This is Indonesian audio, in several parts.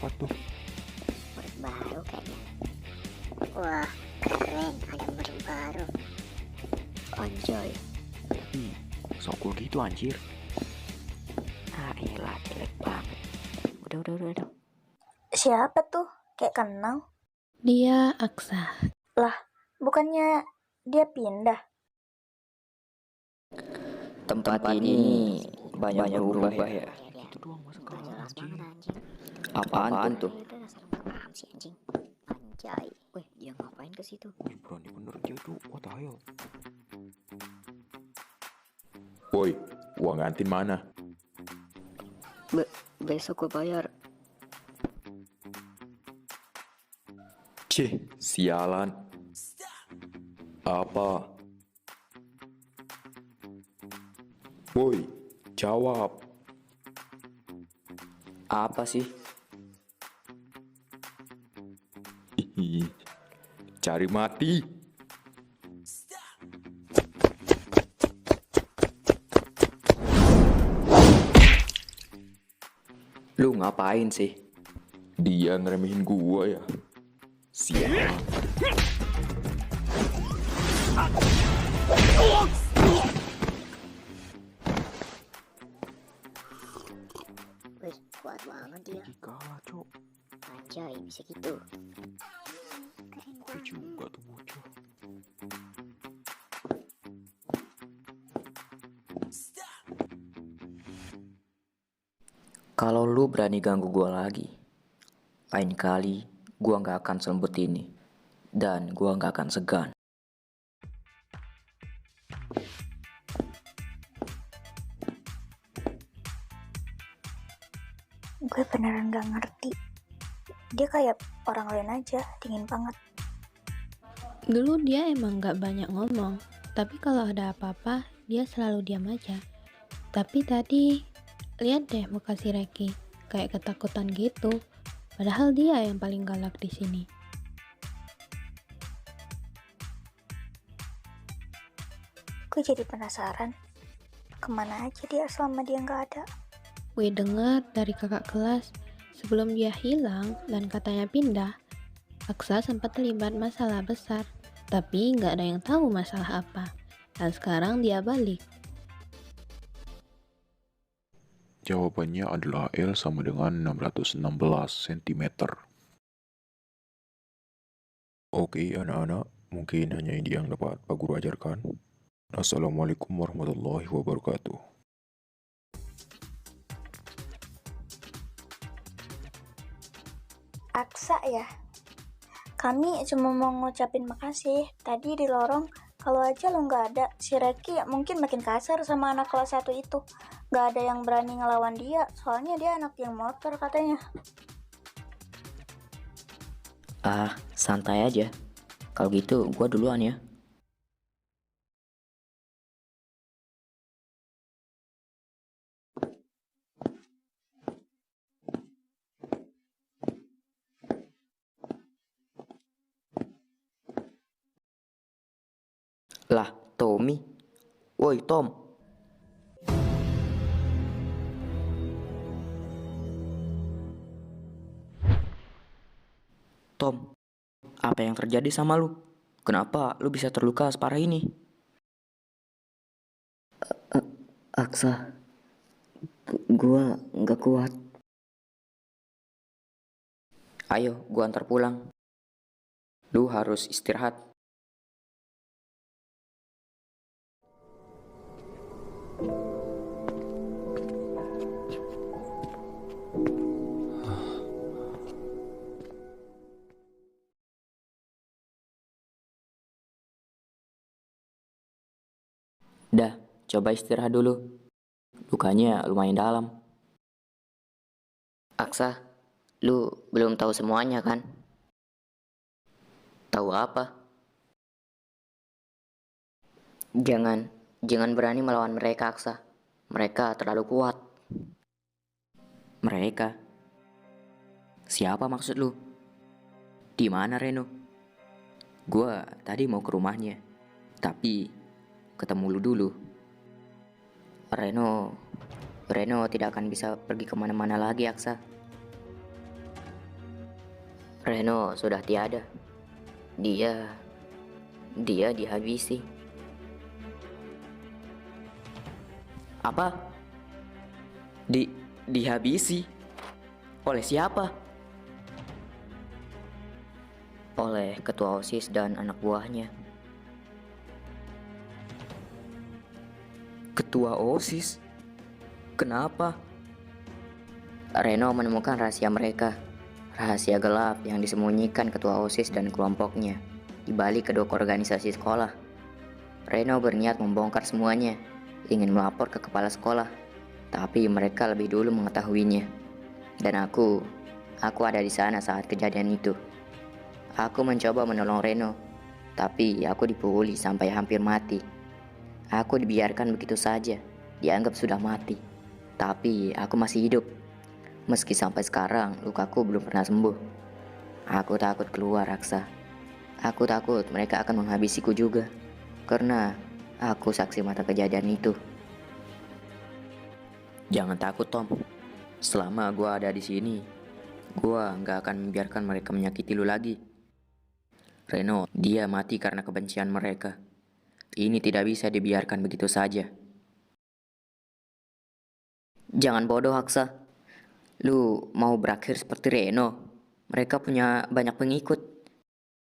Apa tuh? Murid baru kayaknya. Wah, keren, ada murid baru. Anjay. Sok cool gitu anjir. Ah, elah, jelek banget. Udah. Siapa tuh? Kayak kenal. Dia Aksa. Lah, bukannya dia pindah? Tempat ini banyak berubah ya. Itu doang masa Gak kalah jelas anjing. banget anjing. Apaan tuh? Udah, paham sih anjing. Anjay. Wih, dia ngapain ke situ? Wih, berani bener dia tuh. What the hell? Woi, uang kantin mana? Besok gue bayar. Cih, sialan. Apa? Woi, jawab. Apa sih? Hihi, cari mati. Lu ngapain sih? Dia ngeremehin gua ya. Sialan. Wih, kuat banget dia. Gigi kalah cok. Anjay, bisa gitu. Gue juga tuh bocah. Kalau lu berani ganggu gua lagi, lain kali gua nggak akan selembut ini. Dan gua nggak akan segan. Gue beneran gak ngerti. Dia kayak orang lain aja, dingin banget. Dulu dia emang gak banyak ngomong, tapi kalau ada apa-apa, dia selalu diam aja. Tapi tadi, lihat deh muka si Reki, kayak ketakutan gitu. Padahal dia yang paling galak di sini. Gue jadi penasaran, kemana aja dia selama dia gak ada. Gue dengar dari kakak kelas, sebelum dia hilang dan katanya pindah, Aksa sempat terlibat masalah besar, tapi nggak ada yang tahu masalah apa. Dan sekarang dia balik. Jawabannya adalah L sama dengan 616 cm. Oke, anak-anak, mungkin hanya ini yang dapat Pak Guru ajarkan. Assalamualaikum warahmatullahi wabarakatuh. Aksa ya? Kami cuma mau ngucapin makasih. Tadi di lorong, kalau aja lo gak ada, si Reki mungkin makin kasar sama anak kelas 1 itu. Gak ada yang berani ngelawan dia, soalnya dia anak yang motor katanya. Ah, santai aja. Kalau gitu gua duluan ya. Lah, Tommy. Woi, Tom. Tom, apa yang terjadi sama lu? Kenapa lu bisa terluka separah ini? Aksa, gua nggak kuat. Ayo, gua antar pulang. Lu harus istirahat. Dah, coba istirahat dulu. Lukanya lumayan dalam. Aksa, lu belum tahu semuanya kan? Tahu apa? Jangan berani melawan mereka, Aksa. Mereka terlalu kuat. Mereka? Siapa maksud lu? Di mana Reno? Gua tadi mau ke rumahnya, tapi ketemu lu dulu. Reno tidak akan bisa pergi kemana-mana lagi, Aksa. Reno sudah tiada. Dia dihabisi. Apa? Dihabisi? Oleh siapa? Oleh ketua OSIS dan anak buahnya. Ketua OSIS? Kenapa? Reno menemukan rahasia mereka. Rahasia gelap yang disembunyikan ketua OSIS dan kelompoknya di balik kedua organisasi sekolah. Reno berniat membongkar semuanya, ingin melapor ke kepala sekolah, tapi mereka lebih dulu mengetahuinya. Dan aku ada di sana saat kejadian itu. Aku mencoba menolong Reno, tapi aku dipukuli sampai hampir mati. Aku dibiarkan begitu saja, dianggap sudah mati. Tapi aku masih hidup. Meski sampai sekarang lukaku belum pernah sembuh. Aku takut keluar, Aksa. Aku takut mereka akan menghabisiku juga, karena aku saksi mata kejadian itu. Jangan takut, Tom. Selama gua ada di sini, gua nggak akan membiarkan mereka menyakiti lu lagi. Reno, dia mati karena kebencian mereka. Ini tidak bisa dibiarkan begitu saja. Jangan bodoh, Aksa. Lu mau berakhir seperti Reno? Mereka punya banyak pengikut.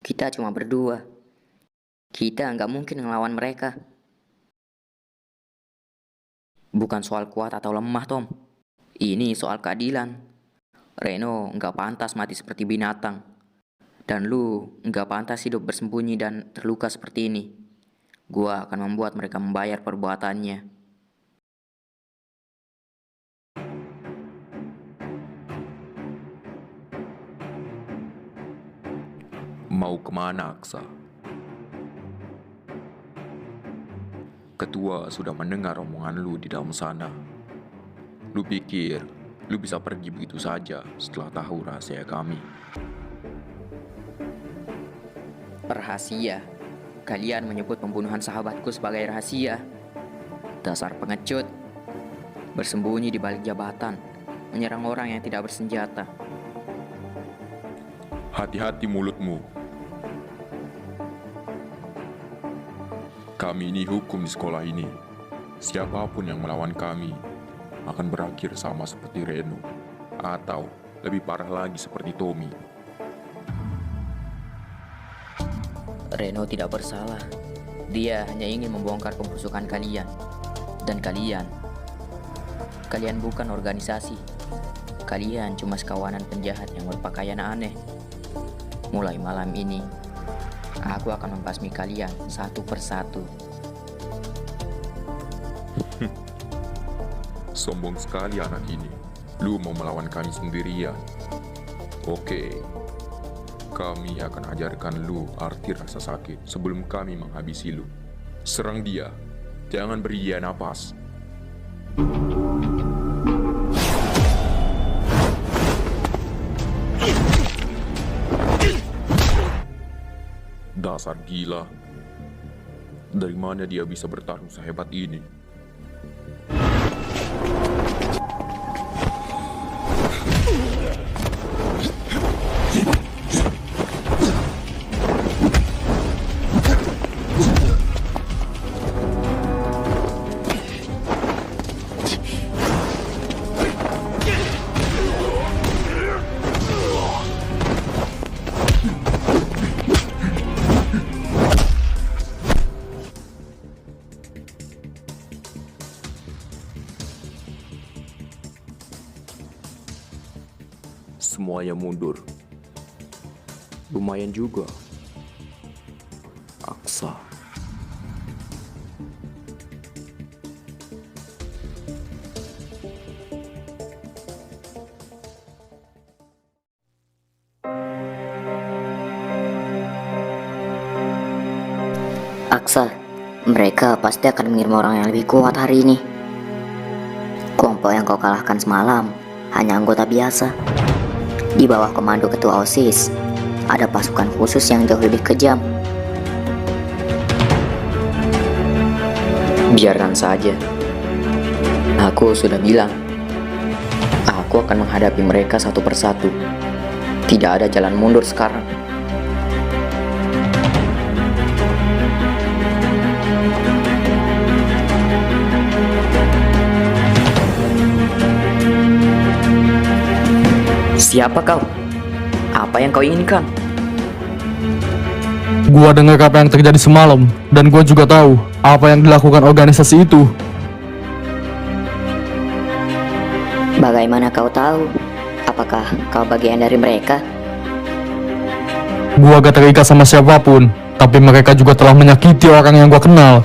Kita cuma berdua. Kita nggak mungkin ngelawan mereka. Bukan soal kuat atau lemah, Tom. Ini soal keadilan. Reno nggak pantas mati seperti binatang. Dan lu nggak pantas hidup bersembunyi dan terluka seperti ini. Gua akan membuat mereka membayar perbuatannya. Mau kemana, Aksa? Ketua sudah mendengar omongan lu di dalam sana. Lu pikir lu bisa pergi begitu saja setelah tahu rahasia kami? Rahasia? Kalian menyebut pembunuhan sahabatku sebagai rahasia? Dasar pengecut. Bersembunyi di balik jabatan, menyerang orang yang tidak bersenjata. Hati-hati mulutmu. Kami ini hukum di sekolah ini. Siapapun yang melawan kami akan berakhir sama seperti Reno, atau lebih parah lagi seperti Tommy. Reno tidak bersalah. Dia hanya ingin membongkar pembusukan kalian. Dan kalian bukan organisasi. Kalian cuma sekawanan penjahat yang berpakaian aneh. Mulai malam ini, aku akan membasmi kalian satu persatu. Sombong sekali anak ini. Lu mau melawan kami sendirian. Oke. Kami akan ajarkan lu arti rasa sakit sebelum kami menghabisi lu. Serang dia. Jangan beri dia napas. Dasar gila. Dari mana dia bisa bertarung sehebat ini? Semuanya mundur. Lumayan juga. Aksa. Aksa, mereka pasti akan mengirim orang yang lebih kuat hari ini. Kelompok yang kau kalahkan semalam hanya anggota biasa. Di bawah komando ketua OSIS, ada pasukan khusus yang jauh lebih kejam. Biarkan saja. Aku sudah bilang, aku akan menghadapi mereka satu persatu. Tidak ada jalan mundur sekarang. Siapa kau? Apa yang kau inginkan? Gua dengar apa yang terjadi semalam, dan gua juga tahu apa yang dilakukan organisasi itu. Bagaimana kau tahu? Apakah kau bagian dari mereka? Gua gak terikat sama siapapun, tapi mereka juga telah menyakiti orang yang gua kenal.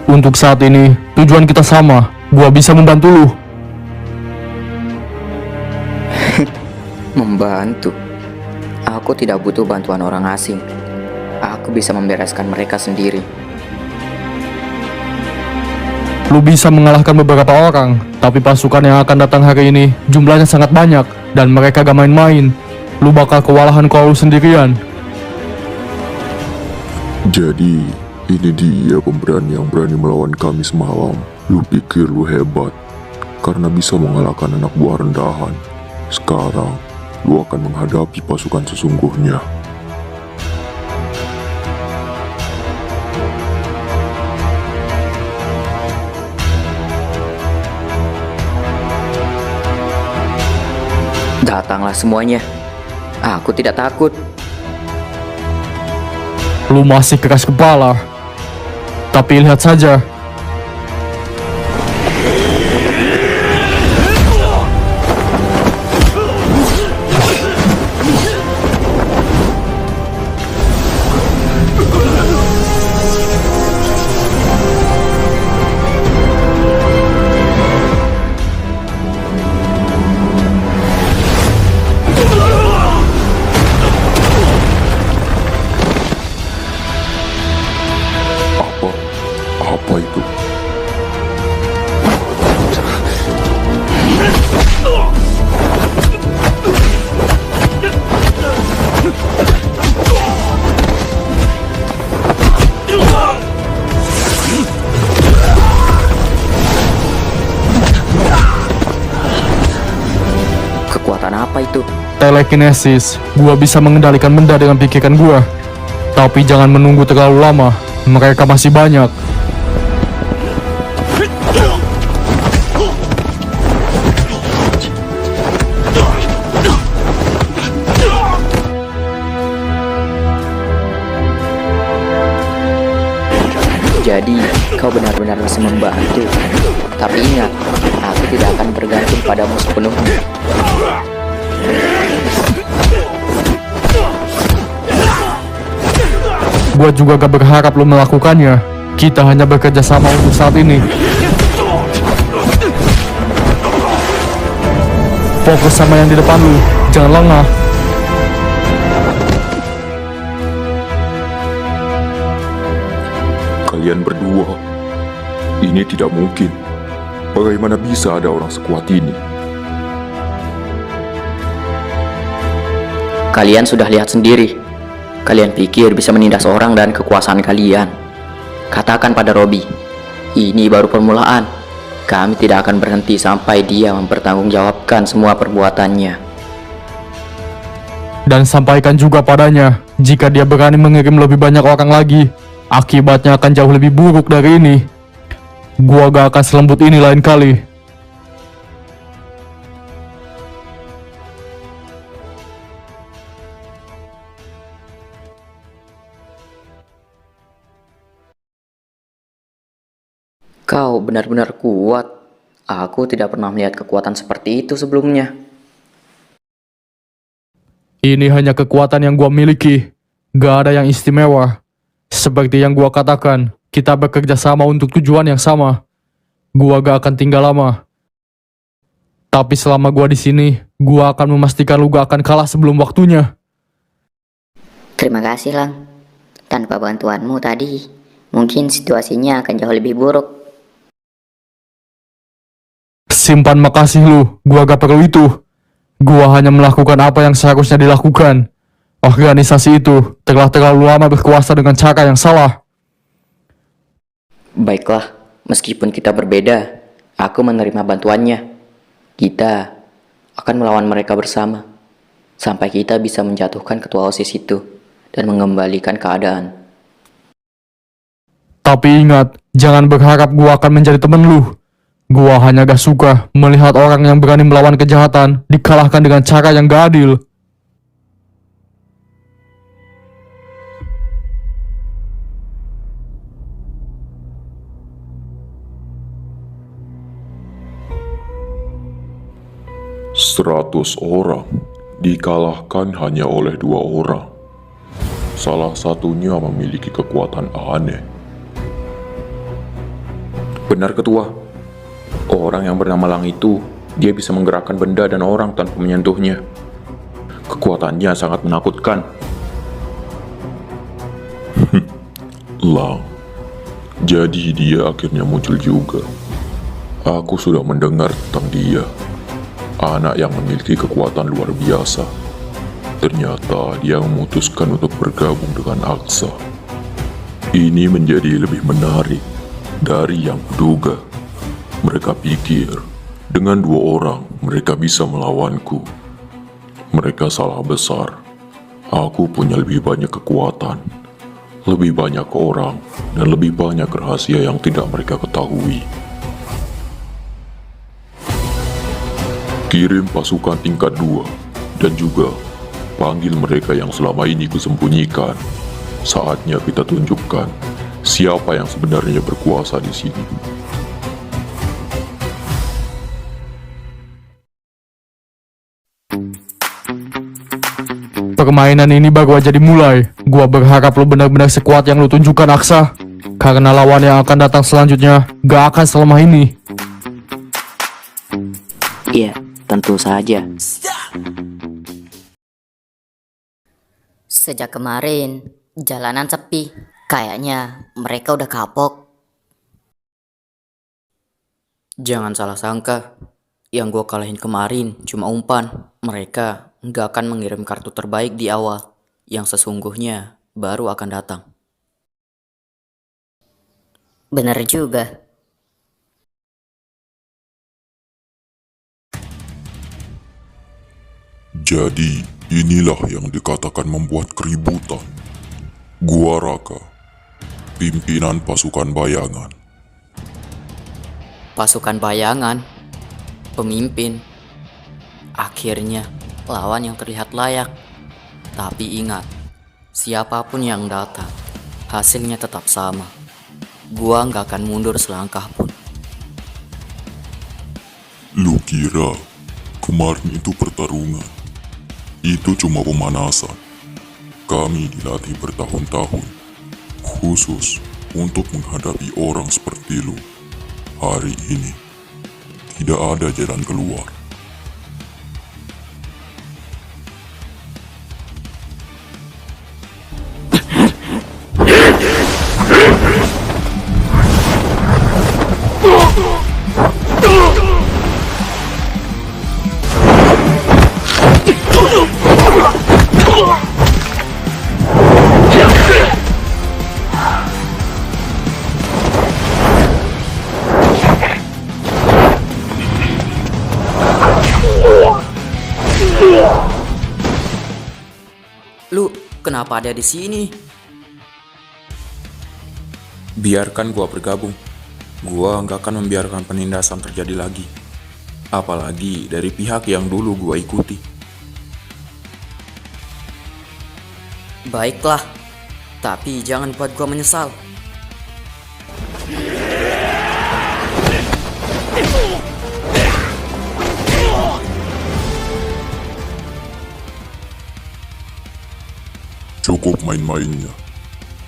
Untuk saat ini, tujuan kita sama. Gua bisa membantu lu. Membantu? Aku tidak butuh bantuan orang asing. Aku bisa membereskan mereka sendiri. Lu bisa mengalahkan beberapa orang, tapi pasukan yang akan datang hari ini jumlahnya sangat banyak, dan mereka gak main-main. Lu bakal kewalahan kalau lu sendirian. Jadi, ini dia pemberani yang berani melawan kami semalam. Lu pikir lu hebat karena bisa mengalahkan anak buah rendahan. Sekarang, lu akan menghadapi pasukan sesungguhnya. Datanglah semuanya. Aku tidak takut. Lu masih keras kepala. Tapi lihat saja. Apa itu? Kekuatan apa itu? Telekinesis. Gua bisa mengendalikan benda dengan pikiran gua. Tapi jangan menunggu terlalu lama. Mereka masih banyak. Jadi, kau benar-benar bisa membantu. Tapi ingat, aku tidak akan bergantung padamu sepenuhnya. Gua juga gak berharap lu melakukannya. Kita hanya bekerja sama untuk saat ini. Fokus sama yang di depan lu. Jangan lengah. Kalian berdua, ini tidak mungkin. Bagaimana bisa ada orang sekuat ini? Kalian sudah lihat sendiri. Kalian pikir bisa menindas orang dan kekuasaan kalian. Katakan pada Robi, ini baru permulaan. Kami tidak akan berhenti sampai dia mempertanggungjawabkan semua perbuatannya. Dan sampaikan juga padanya, jika dia berani mengirim lebih banyak orang lagi, akibatnya akan jauh lebih buruk dari ini. Gua gak akan selembut ini lain kali. Kau benar-benar kuat. Aku tidak pernah melihat kekuatan seperti itu sebelumnya. Ini hanya kekuatan yang gua miliki. Gak ada yang istimewa. Seperti yang gua katakan, kita bekerja sama untuk tujuan yang sama. Gua gak akan tinggal lama. Tapi selama gua di sini, gua akan memastikan lu gak akan kalah sebelum waktunya. Terima kasih, Lang. Tanpa bantuanmu tadi, mungkin situasinya akan jauh lebih buruk. Simpan makasih lu, gua gak perlu itu. Gua hanya melakukan apa yang seharusnya dilakukan. Organisasi itu telah terlalu lama berkuasa dengan cara yang salah. Baiklah, meskipun kita berbeda, aku menerima bantuannya. Kita akan melawan mereka bersama. sampai kita bisa menjatuhkan ketua OSIS itu dan mengembalikan keadaan. Tapi ingat, jangan berharap gua akan menjadi temen lu. Gua hanya gak suka melihat orang yang berani melawan kejahatan dikalahkan dengan cara yang gak adil. Seratus orang dikalahkan hanya oleh 2 orang. Salah satunya memiliki kekuatan aneh. Benar ketua. Orang yang bernama Lang itu, dia bisa menggerakkan benda dan orang tanpa menyentuhnya. Kekuatannya sangat menakutkan. Lang. Jadi dia akhirnya muncul juga. Aku sudah mendengar tentang dia. Anak yang memiliki kekuatan luar biasa. Ternyata dia memutuskan untuk bergabung dengan Aksa. Ini menjadi lebih menarik dari yang kuduga. Mereka pikir dengan 2 orang mereka bisa melawanku. Mereka salah besar. Aku punya lebih banyak kekuatan, lebih banyak orang, dan lebih banyak rahasia yang tidak mereka ketahui. Kirim pasukan tingkat 2 dan juga panggil mereka yang selama ini kusembunyikan. Saatnya kita tunjukkan siapa yang sebenarnya berkuasa di sini. Permainan ini baru aja dimulai. Gua berharap lu benar-benar sekuat yang lu tunjukkan, Aksa. Karena lawan yang akan datang selanjutnya gak akan selemah ini. Iya, tentu saja. Sejak kemarin, jalanan sepi. Kayaknya mereka udah kapok. Jangan salah sangka, yang gue kalahin kemarin cuma umpan. Mereka nggak akan mengirim kartu terbaik di awal, yang sesungguhnya baru akan datang. Bener juga. Jadi, inilah yang dikatakan membuat keributan. Gua Raka, pimpinan pasukan bayangan. Pasukan bayangan, pemimpin. Akhirnya, lawan yang terlihat layak. Tapi ingat, siapapun yang datang, hasilnya tetap sama. Gua nggak akan mundur selangkah pun. Lu kira kemarin itu pertarungan? Itu cuma pemanasan. Kami dilatih bertahun-tahun, khusus untuk menghadapi orang seperti lu. Hari ini, tidak ada jalan keluar. Lu kenapa ada di sini? Biarkan gua bergabung. Gua nggak akan membiarkan penindasan terjadi lagi. Apalagi dari pihak yang dulu gua ikuti. Baiklah, tapi jangan buat gua menyesal. Cukup main-mainnya.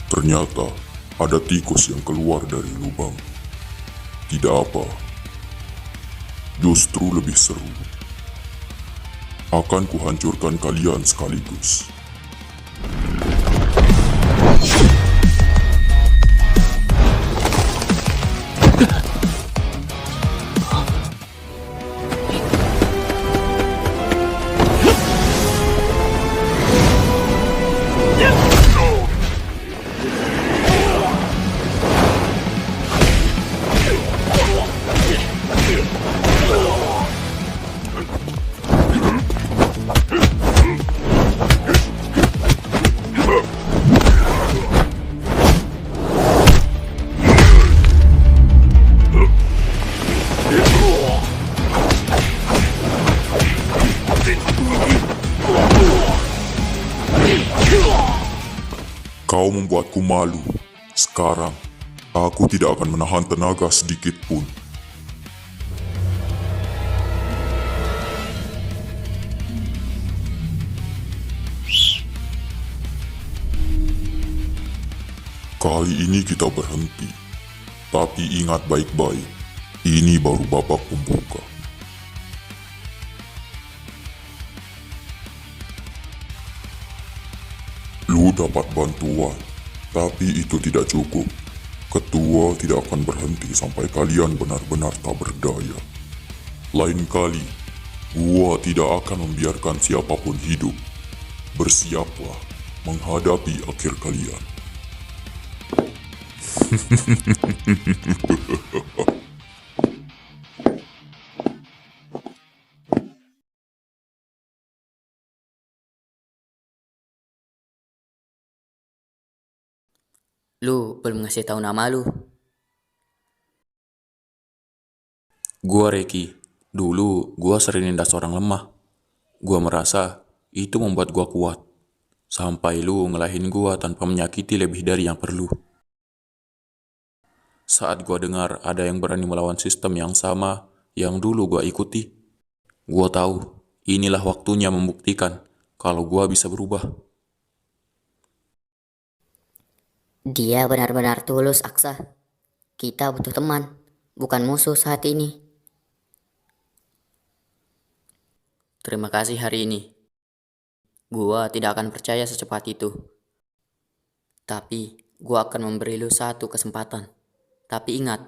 Ternyata ada tikus yang keluar dari lubang. Tidak apa. Justru lebih seru. Akan kuhancurkan kalian sekaligus. kau membuatku malu. Sekarang, aku tidak akan menahan tenaga sedikit pun. Kali ini kita berhenti. Tapi ingat baik-baik, ini baru babak pembuka. Lu dapat bantuan, tapi itu tidak cukup. Ketua tidak akan berhenti sampai kalian benar-benar tak berdaya. Lain kali, gua tidak akan membiarkan siapapun hidup. Bersiaplah menghadapi akhir kalian. Lu belum ngasih tahu nama lu. Gua Reki. Dulu gua sering nindas orang lemah. Gua merasa itu membuat gua kuat. Sampai lu ngelahin gua tanpa menyakiti lebih dari yang perlu. Saat gua dengar ada yang berani melawan sistem yang sama yang dulu gua ikuti, gua tahu inilah waktunya membuktikan kalau gua bisa berubah. Dia benar-benar tulus, Aksa. Kita butuh teman, bukan musuh saat ini. Terima kasih hari ini. Gua tidak akan percaya secepat itu. Tapi gua akan memberi lu satu kesempatan. Tapi ingat,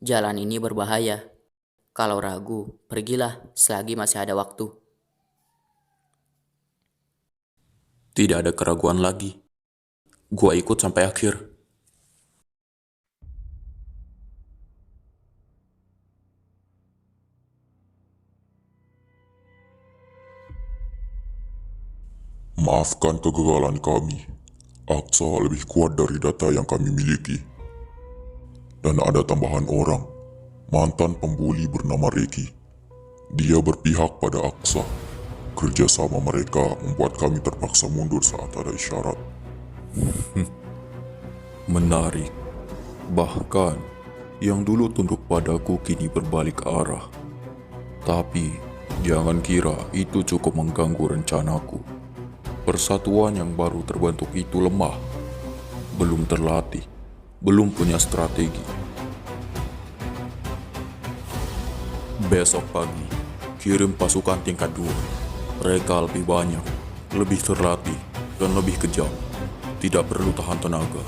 jalan ini berbahaya. Kalau ragu, pergilah selagi masih ada waktu. Tidak ada keraguan lagi. Gua ikut sampai akhir. Maafkan kegagalan kami. Aksa lebih kuat dari data yang kami miliki. Dan ada tambahan orang, mantan pembuli bernama Reki. Dia berpihak pada Aksa. Kerjasama mereka membuat kami terpaksa mundur saat ada isyarat. Menarik. Bahkan, yang dulu tunduk padaku kini berbalik arah. Tapi, jangan kira itu cukup mengganggu rencanaku. Persatuan yang baru terbentuk itu lemah. Belum terlatih. Belum punya strategi. Besok pagi, kirim pasukan tingkat 2. Mereka lebih banyak, lebih terlatih, dan lebih kejam. Tidak perlu tahan tenaga.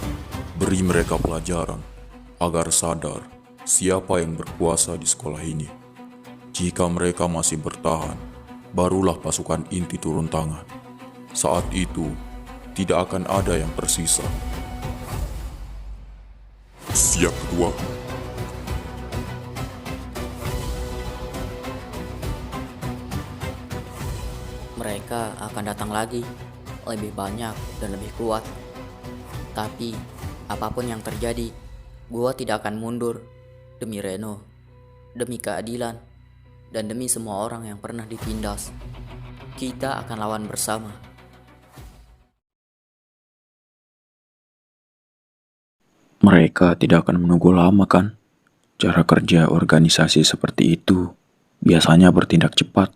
Beri mereka pelajaran agar sadar siapa yang berkuasa di sekolah ini. Jika mereka masih bertahan, barulah pasukan inti turun tangan. Saat itu, tidak akan ada yang tersisa. Siap, Ketua. Mereka akan datang lagi, lebih banyak dan lebih kuat. Tapi, apapun yang terjadi, gua tidak akan mundur. Demi Reno, demi keadilan, dan demi semua orang yang pernah ditindas. Kita akan lawan bersama. Mereka tidak akan menunggu lama kan? Cara kerja organisasi seperti itu biasanya bertindak cepat.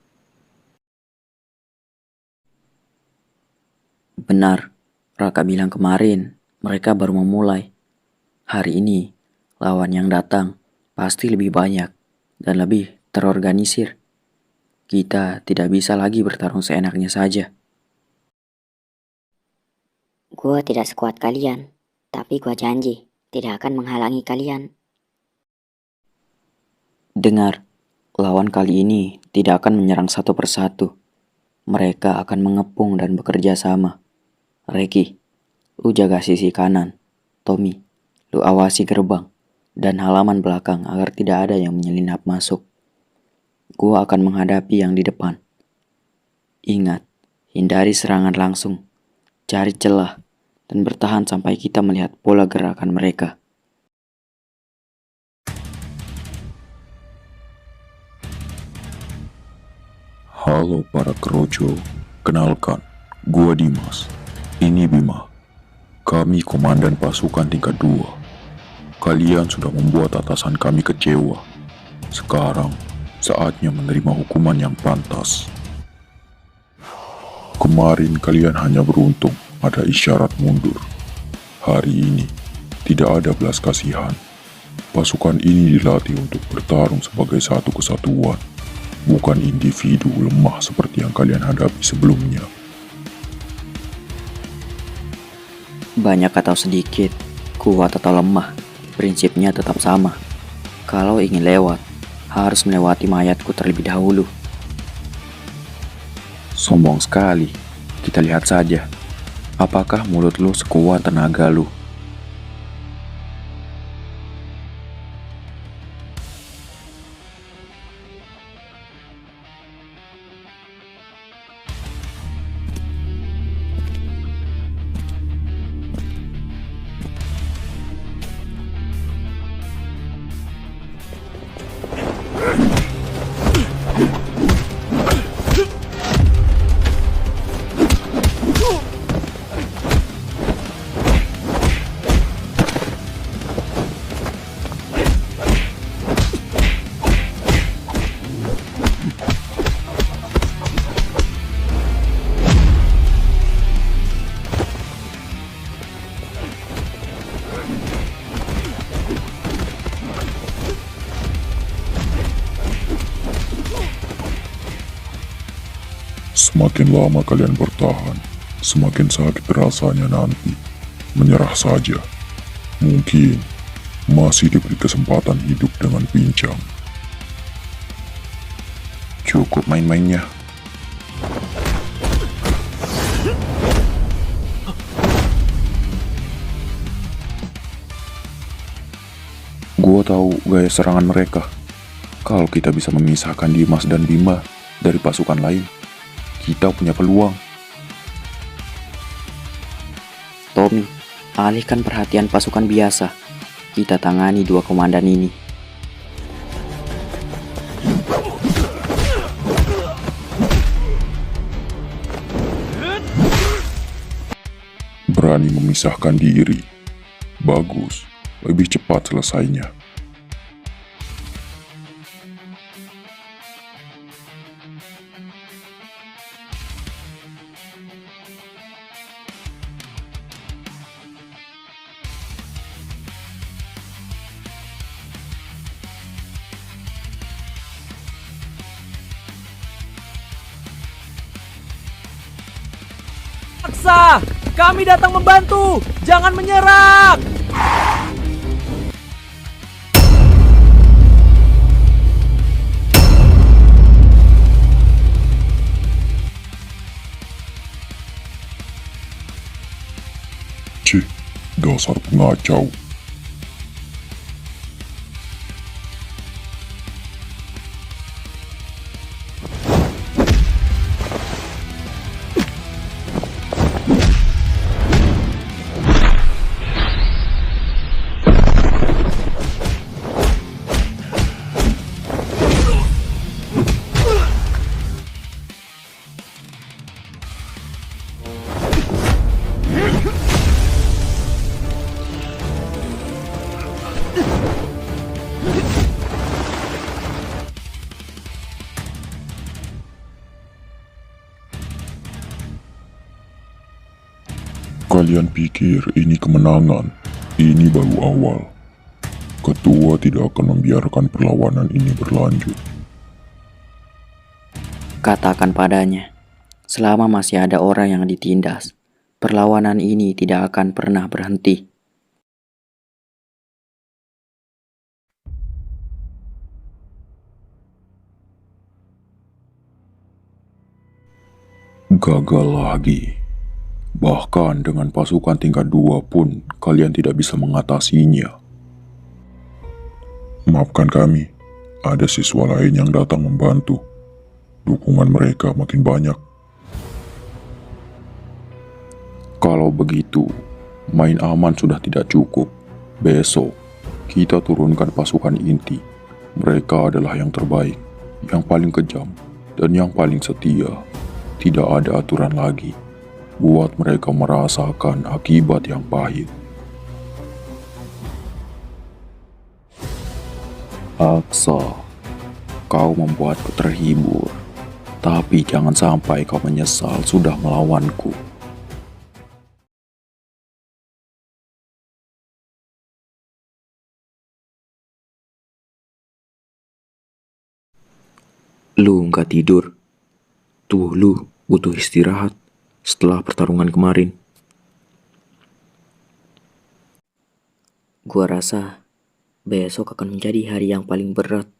Benar, Raka bilang kemarin, mereka baru memulai. Hari ini, lawan yang datang pasti lebih banyak dan lebih terorganisir. Kita tidak bisa lagi bertarung seenaknya saja. Gua tidak sekuat kalian, tapi gua janji tidak akan menghalangi kalian. Dengar, lawan kali ini tidak akan menyerang satu persatu. Mereka akan mengepung dan bekerja sama. Reki, lu jaga sisi kanan. Tommy, lu awasi gerbang dan halaman belakang agar tidak ada yang menyelinap masuk. Gua akan menghadapi yang di depan. Ingat, hindari serangan langsung. Cari celah dan bertahan sampai kita melihat pola gerakan mereka. Halo para keroco, kenalkan, gua Dimas. Ini Bima. Kami komandan pasukan tingkat 2. Kalian sudah membuat atasan kami kecewa. Sekarang, saatnya menerima hukuman yang pantas. Kemarin kalian hanya beruntung ada isyarat mundur. Hari ini, tidak ada belas kasihan. Pasukan ini dilatih untuk bertarung sebagai satu kesatuan, bukan individu lemah seperti yang kalian hadapi sebelumnya. Banyak atau sedikit, kuat atau lemah, prinsipnya tetap sama. Kalau ingin lewat, harus melewati mayatku terlebih dahulu. Sombong sekali. Kita lihat saja. Apakah mulut lu sekuat tenaga lu? Semakin lama kalian bertahan, semakin sakit rasanya nanti. Menyerah saja. Mungkin masih diberi kesempatan hidup dengan pincang. Cukup main-mainnya. Gua tahu gaya serangan mereka. Kalau kita bisa memisahkan Dimas dan Bima dari pasukan lain, kita punya peluang. Tommy, alihkan perhatian pasukan biasa. Kita tangani dua komandan ini. Berani memisahkan diri. Bagus, lebih cepat selesainya. Paksa, kami datang membantu. Jangan menyerang. Cih, dasar pengacau. Kalian pikir ini kemenangan? Ini baru awal. Ketua tidak akan membiarkan perlawanan ini berlanjut. Katakan padanya, selama masih ada orang yang ditindas, perlawanan ini tidak akan pernah berhenti. Gagal lagi. Bahkan dengan pasukan tingkat 2 pun kalian tidak bisa mengatasinya. Maafkan kami, ada siswa lain yang datang membantu. Dukungan mereka makin banyak. Kalau begitu, main aman sudah tidak cukup. Besok, kita turunkan pasukan inti. Mereka adalah yang terbaik, yang paling kejam, dan yang paling setia. Tidak ada aturan lagi. buat mereka merasakan akibat yang pahit. Aksa, kau membuatku terhibur, tapi jangan sampai kau menyesal sudah melawanku. Lu nggak tidur. Tuh lu butuh istirahat setelah pertarungan kemarin. Gua rasa besok akan menjadi hari yang paling berat.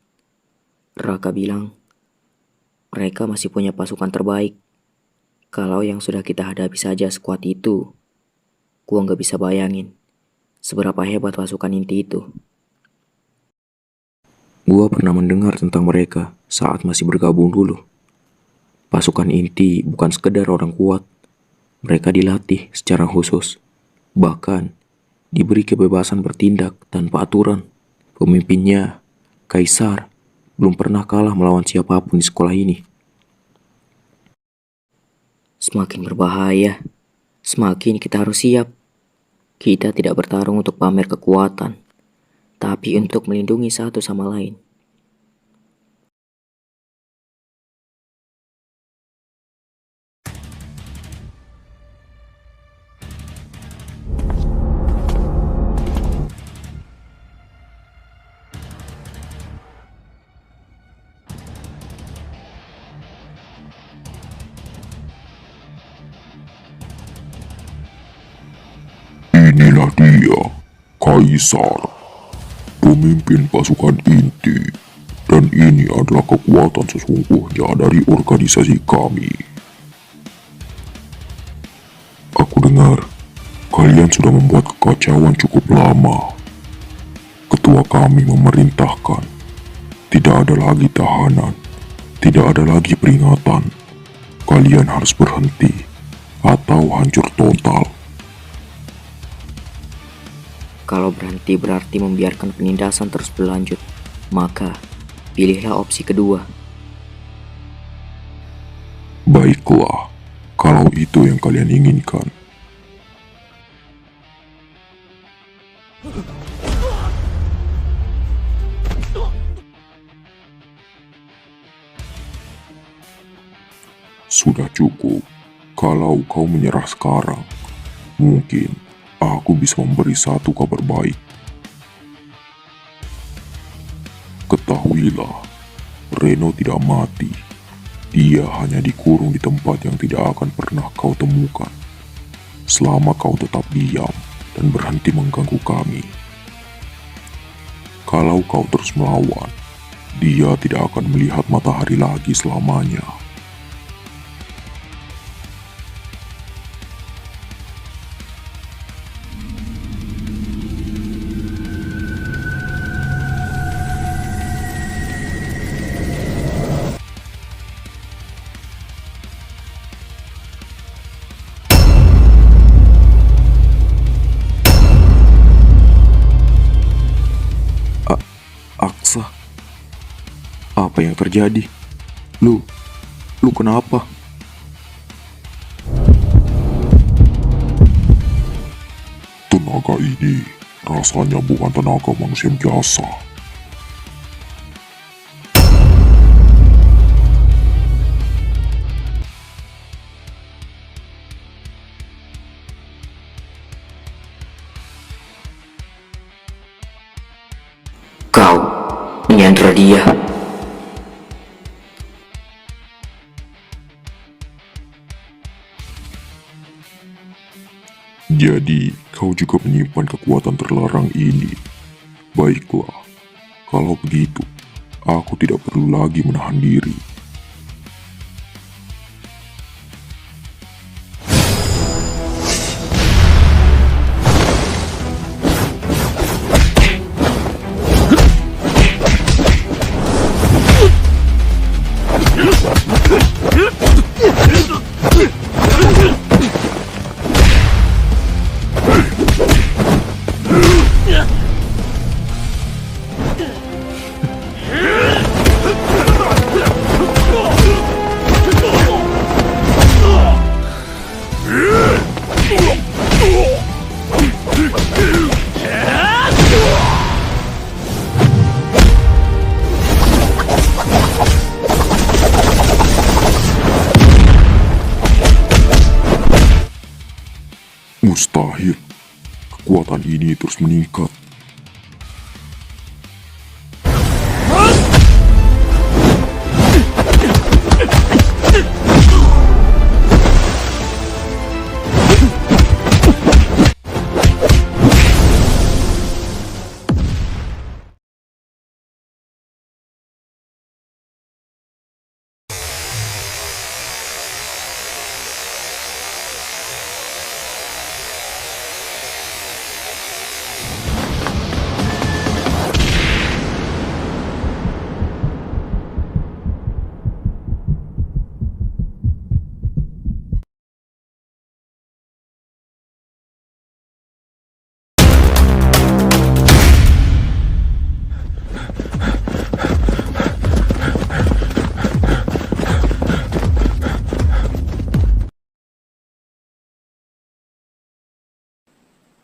Raka bilang mereka masih punya pasukan terbaik. Kalau yang sudah kita hadapi saja sekuat itu, gua nggak bisa bayangin seberapa hebat pasukan inti itu. Gua pernah mendengar tentang mereka saat masih bergabung dulu. Pasukan inti bukan sekedar orang kuat. Mereka dilatih secara khusus. Bahkan diberi kebebasan bertindak tanpa aturan. Pemimpinnya, Kaisar, belum pernah kalah melawan siapapun di sekolah ini. Semakin berbahaya, semakin kita harus siap. Kita tidak bertarung untuk pamer kekuatan, tapi untuk melindungi satu sama lain. Inilah dia, Kaisar, pemimpin pasukan inti, dan ini adalah kekuatan sesungguhnya dari organisasi kami. Aku dengar kalian sudah membuat kekacauan cukup lama. Ketua kami memerintahkan, tidak ada lagi tahanan, tidak ada lagi peringatan. Kalian harus berhenti atau hancur total. Kalau berhenti berarti membiarkan penindasan terus berlanjut, maka pilihlah opsi kedua. Baiklah, kalau itu yang kalian inginkan. Sudah cukup. Kalau kau menyerah sekarang, mungkin aku bisa memberi satu kabar baik. Ketahuilah, Reno tidak mati. Dia hanya dikurung di tempat yang tidak akan pernah kau temukan. Selama kau tetap diam dan berhenti mengganggu kami. Kalau kau terus melawan, dia tidak akan melihat matahari lagi selamanya. Aksa, apa yang terjadi? Lu kenapa? Tenaga ini rasanya bukan tenaga manusia biasa. Kau menyandra dia. Jadi, kau juga menyimpan kekuatan terlarang ini. Baiklah, kalau begitu, aku tidak perlu lagi menahan diri. Mustahil. Kekuatan ini terus meningkat.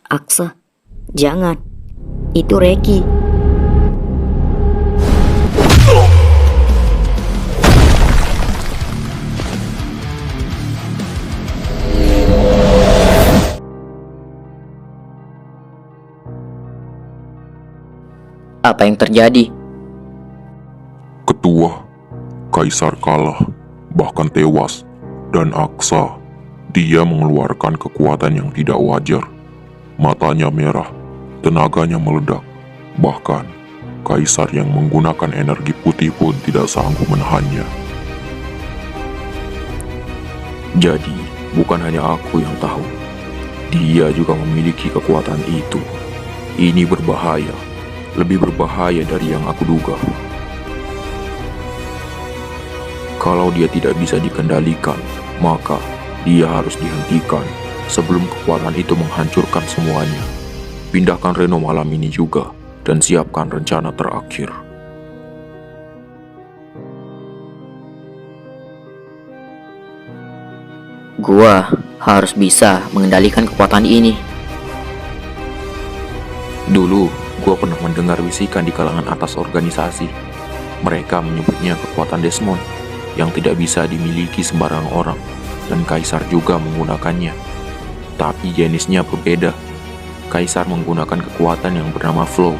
Aksa, jangan. Itu Reki. Apa yang terjadi? Ketua, Kaisar kalah, bahkan tewas. Dan Aksa, dia mengeluarkan kekuatan yang tidak wajar. Matanya merah, tenaganya meledak. Bahkan, Kaisar yang menggunakan energi putih pun tidak sanggup menahannya. Jadi, bukan hanya aku yang tahu. Dia juga memiliki kekuatan itu. Ini berbahaya, lebih berbahaya dari yang aku duga. Kalau dia tidak bisa dikendalikan, maka dia harus dihentikan sebelum kekuatan itu menghancurkan semuanya. Pindahkan Reno malam ini juga, dan siapkan rencana terakhir. Gua harus bisa mengendalikan kekuatan ini. Dulu, gua pernah mendengar bisikan di kalangan atas organisasi. Mereka menyebutnya kekuatan Desmond, yang tidak bisa dimiliki sembarang orang, dan Kaisar juga menggunakannya. Tapi jenisnya berbeda. Kaisar menggunakan kekuatan yang bernama Flow,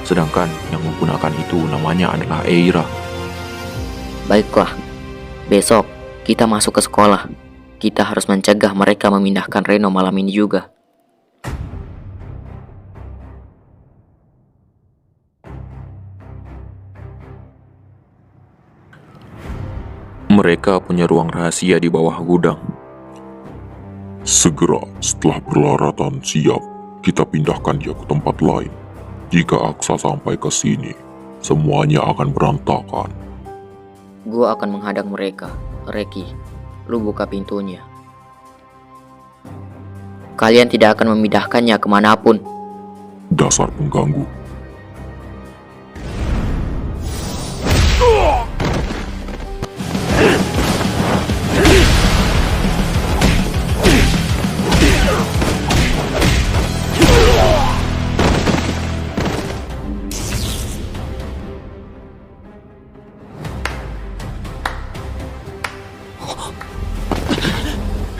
sedangkan yang menggunakan itu namanya adalah Eira. Baiklah, besok kita masuk ke sekolah. Kita harus mencegah mereka memindahkan Reno malam ini juga. Mereka punya ruang rahasia di bawah gudang. Segera setelah peralatan siap, kita pindahkan dia ke tempat lain. Jika Aksa sampai ke sini, semuanya akan berantakan. Gua akan menghadang mereka. Reki, lu buka pintunya. Kalian tidak akan memindahkannya kemanapun. Dasar pengganggu.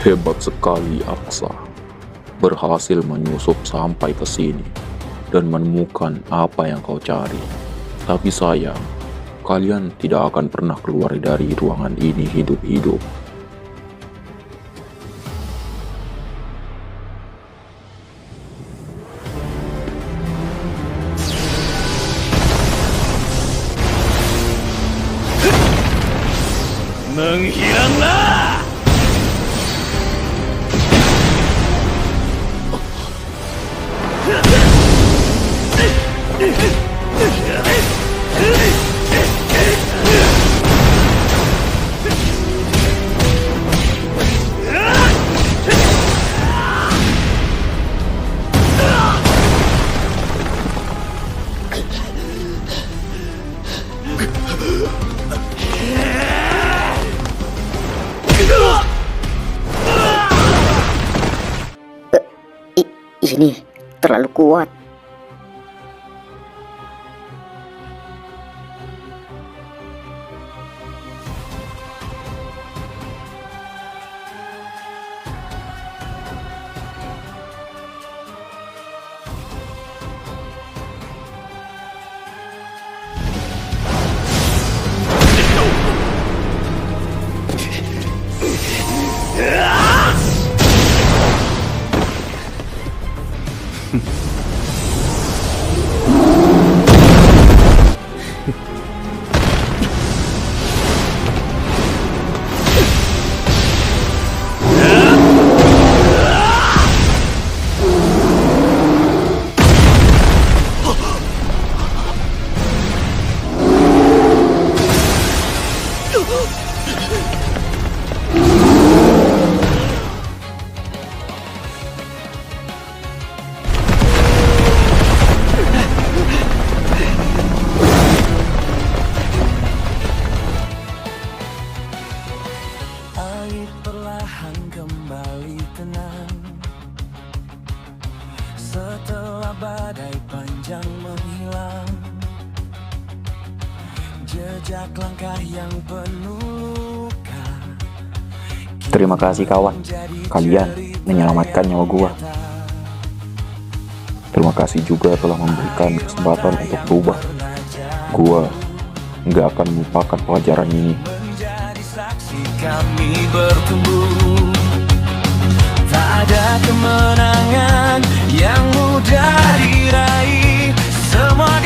Hebat sekali Aksa. Berhasil menyusup sampai ke sini dan menemukan apa yang kau cari. Tapi sayang, kalian tidak akan pernah keluar dari ruangan ini hidup-hidup. Menghilanglah! Ini terlalu kuat. Terima kasih kawan, kalian menyelamatkan nyawa gua. Terima kasih juga telah memberikan kesempatan untuk berubah. Gua nggak akan melupakan pelajaran ini. Kami bertumbuh, tak ada kemenangan yang mudah diraih. Semua